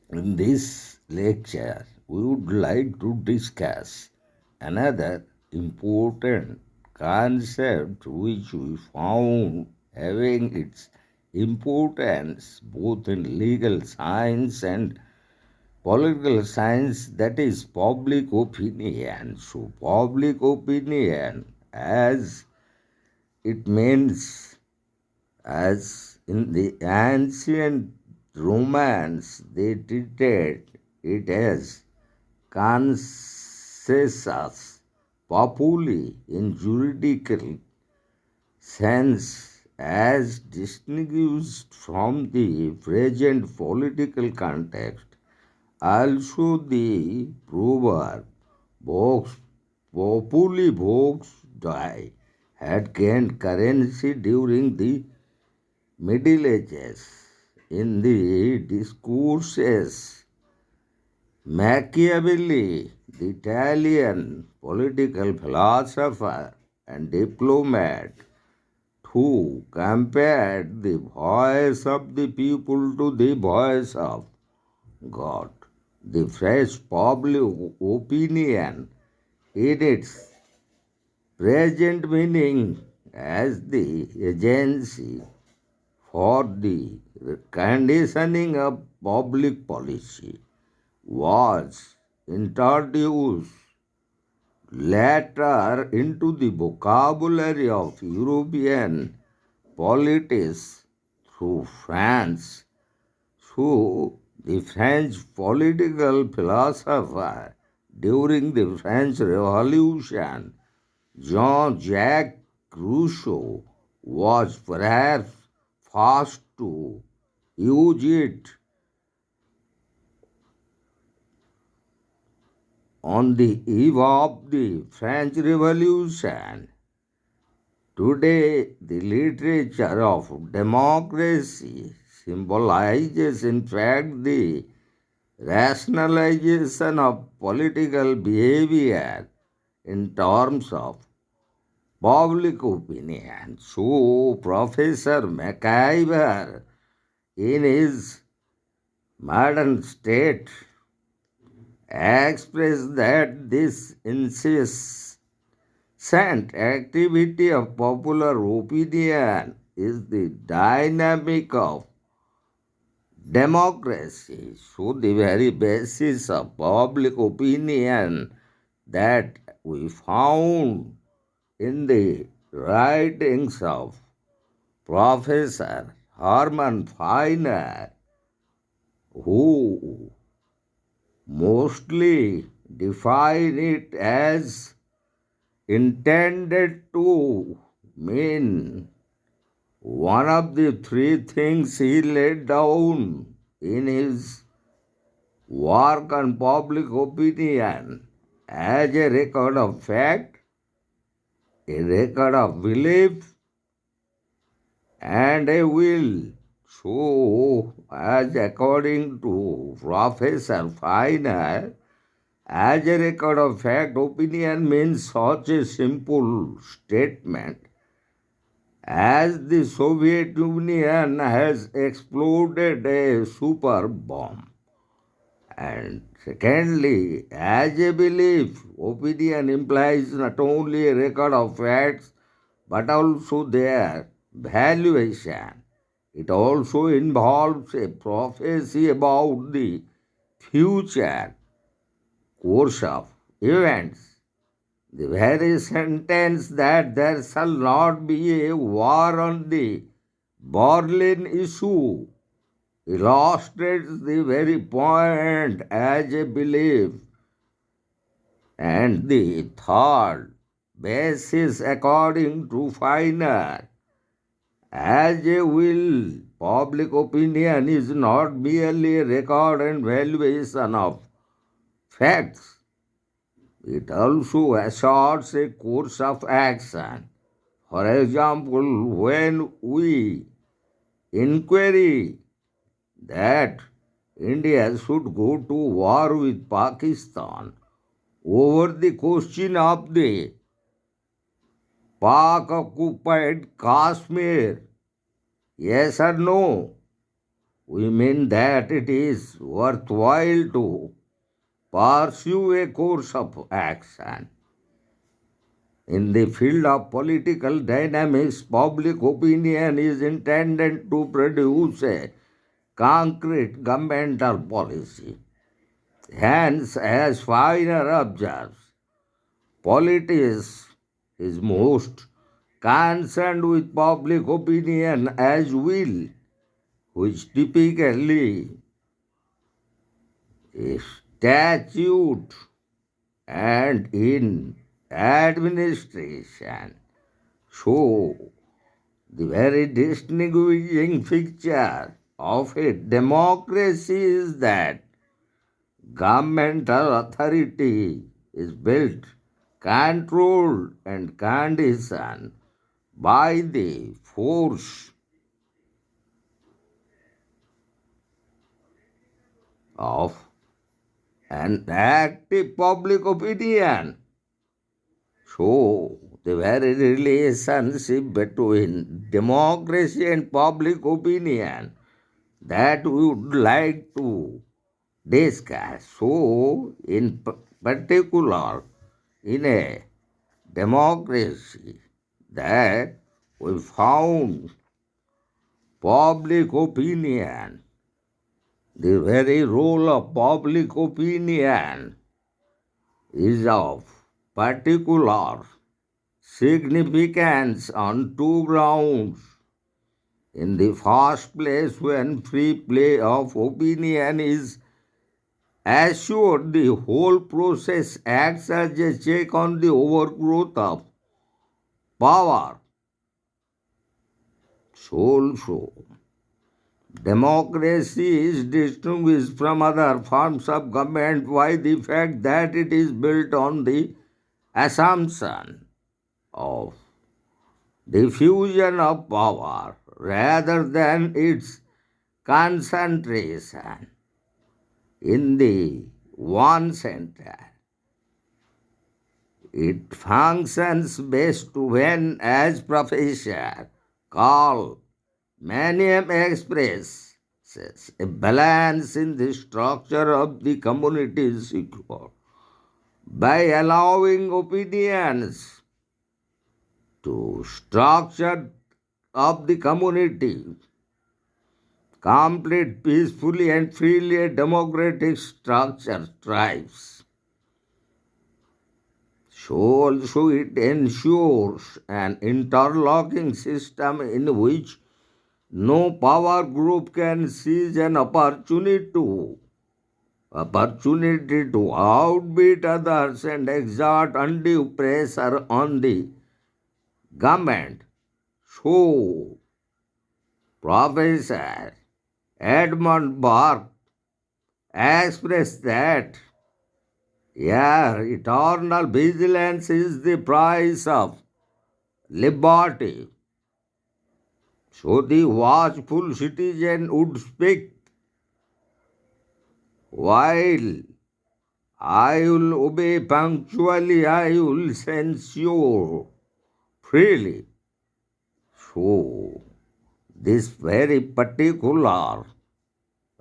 In this lecture, we would like to discuss another important concept which we found having its importance both in legal science and political science, that is public opinion. So, public opinion, as it means, as in the ancient Romans, they treated it as consensus populi in juridical sense, as distinguished from the present political context. Also, the proverb vox populi vox die had gained currency during the Middle Ages. In the discourses, Machiavelli, the Italian political philosopher and diplomat, who compared the voice of the people to the voice of God, the fresh public opinion in its present meaning as the agency for the conditioning of public policy was introduced later into the vocabulary of European politics through France, through the French political philosopher during the French Revolution. Jean-Jacques Rousseau was perhaps first to use it on the eve of the French Revolution. Today, the literature of democracy symbolizes, in fact, the rationalization of political behavior in terms of public opinion. So, Professor McIver, in his modern state, expressed that this incessant activity of popular opinion is the dynamic of democracy. So, the very basis of public opinion that we found in the writings of Professor Hermann Feiner, who mostly define it as intended to mean one of the three things he laid down in his work on public opinion as a record of fact, a record of belief, and a will. So, as according to Professor Feiner, as a record of fact, opinion means such a simple statement as the Soviet Union has exploded a super bomb. And secondly, as a belief, opinion implies not only a record of facts but also their valuation. It also involves a prophecy about the future course of events. The very sentence that there shall not be a war on the Berlin issue illustrates the very point as a belief. And the third basis, according to Feiner, as a will, public opinion is not merely a record and valuation of facts. It also asserts a course of action. For example, when we inquiry that India should go to war with Pakistan over the question of the Pak occupied Kashmir, yes or no? we mean that it is worthwhile to pursue a course of action. In the field of political dynamics, public opinion is intended to produce a concrete governmental policy. Hence, as Finer observes, politics is most concerned with public opinion as will, which typically is statute and in administration. So, the very distinguishing feature of a democracy is that governmental authority is built, controlled, and conditioned by the force of an active public opinion. So, the very relationship between democracy and public opinion that we would like to discuss. So, in particular, in a democracy, that we found public opinion, the very role of public opinion is of particular significance on two grounds. In the first place, when free play of opinion is assured, the whole process acts as a check on the overgrowth of power. So also, democracy is distinguished from other forms of government by the fact that it is built on the assumption of diffusion of power rather than its concentration in the one center. It functions best when, as Professor Carl Maniam expresses, a balance in the structure of the community is secured by allowing opinions to structure of the community complete peacefully and freely. A democratic structure thrives. So also it ensures an interlocking system in which no power group can seize an opportunity to outbid others and exert undue pressure on the government. So, Professor Edmund Burke expressed that, eternal vigilance is the price of liberty. So the watchful citizen would speak, while I will obey punctually, I will censure freely. So, this very particular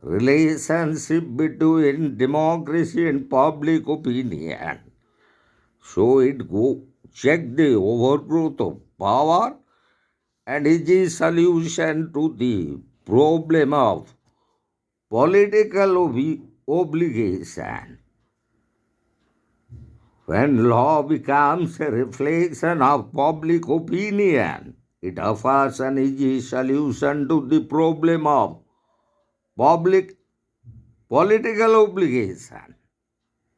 relationship between democracy and public opinion, so it go check the overgrowth of power and is a solution to the problem of political obligation. When law becomes a reflection of public opinion, it offers an easy solution to the problem of public political obligation.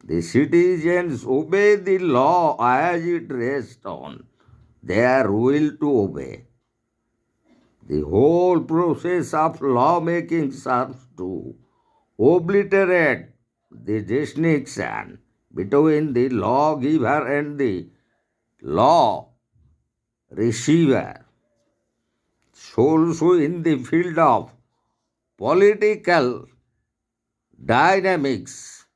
The citizens obey the law as it rests on their will to obey. The whole process of lawmaking serves to obliterate the distinction between the lawgiver and the law receiver. So also in the field of political dynamics,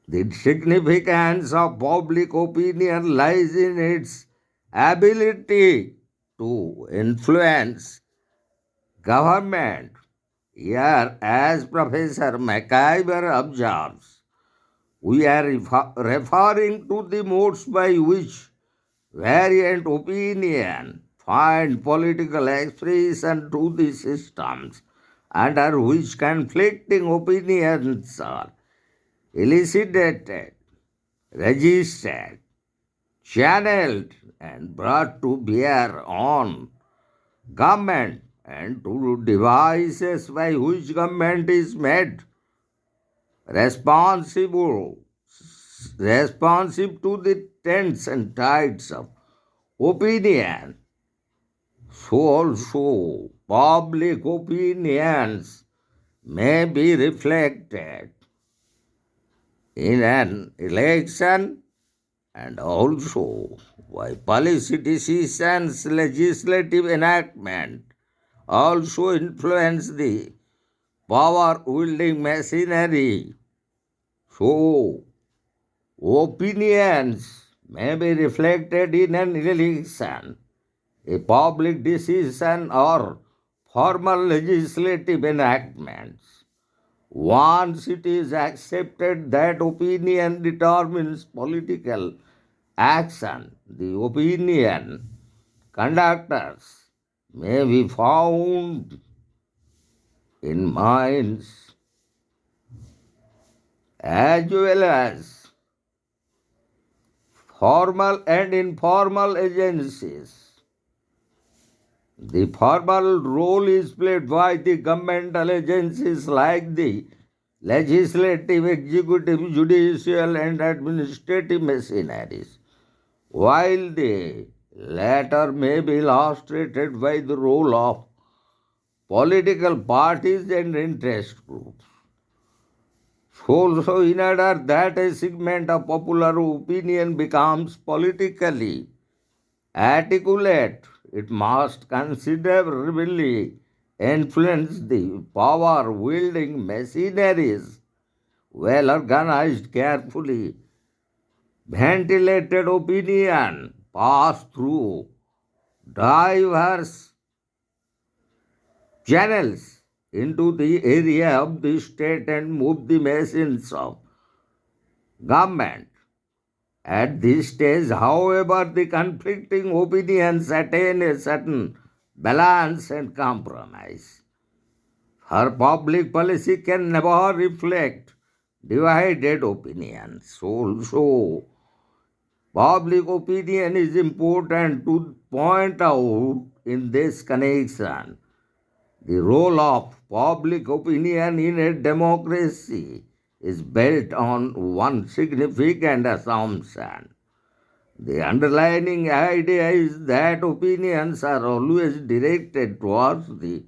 the significance of public opinion lies in its ability to influence government. Here, as Professor McIver observes, we are referring to the modes by which variant opinion find political expression to the systems under which conflicting opinions are elicited, registered, channeled, and brought to bear on government and to devices by which government is made responsible responsive to the trends and tides of opinion. So also public opinions may be reflected in an election and also by policy decisions, legislative enactment also influence the power wielding machinery. So, opinions may be reflected in an election, a public decision, or formal legislative enactments. Once it is accepted that opinion determines political action, the opinion conductors may be found in minds as well as formal and informal agencies. The formal role is played by the governmental agencies like the legislative, executive, judicial, and administrative machineries, while the latter may be illustrated by the role of political parties and interest groups. Also, in order that a segment of popular opinion becomes politically articulate, it must considerably influence the power wielding machineries, well organized, carefully ventilated opinion pass through diverse channels into the area of the state and move the machines of government. At this stage, however, the conflicting opinions attain a certain balance and compromise. Her public policy can never reflect divided opinions. Also, public opinion is important to point out in this connection. The role of public opinion in a democracy is built on one significant assumption. The underlying idea is that opinions are always directed towards the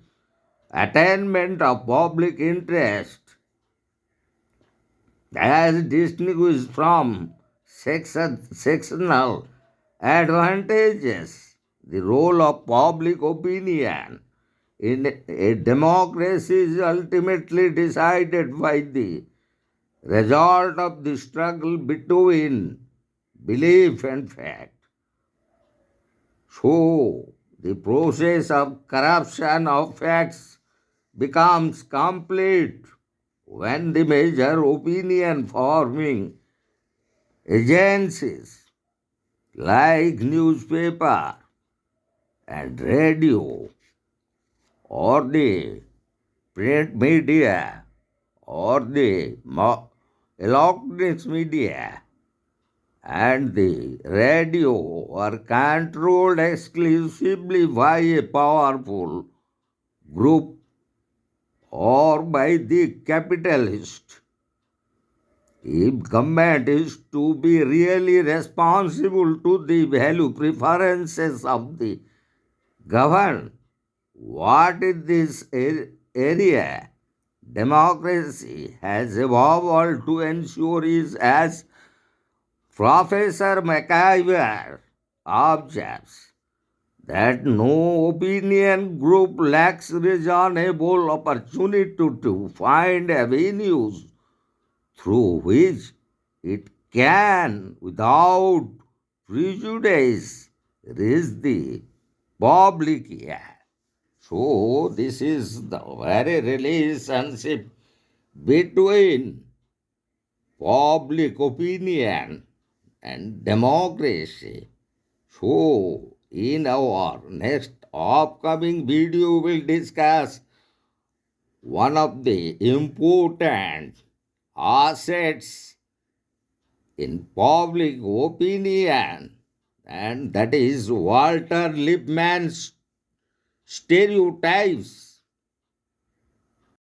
attainment of public interest as distinguished from sectional advantages. The role of public opinion in a democracy is ultimately decided by the result of the struggle between belief and fact. So, the process of corruption of facts becomes complete when the major opinion forming agencies like newspaper and radio or the print media or the electronics media and the radio are controlled exclusively by a powerful group or by the capitalist. If government is to be really responsible to the value preferences of the governed, what is this area? Democracy has evolved to ensure is as Professor McIver observes that no opinion group lacks reasonable opportunity to find avenues through which it can, without prejudice, reach the public ear. So, this is the very relationship between public opinion and democracy. So, in our next upcoming video, we'll discuss one of the important assets in public opinion, and that is Walter Lippmann's stereotypes.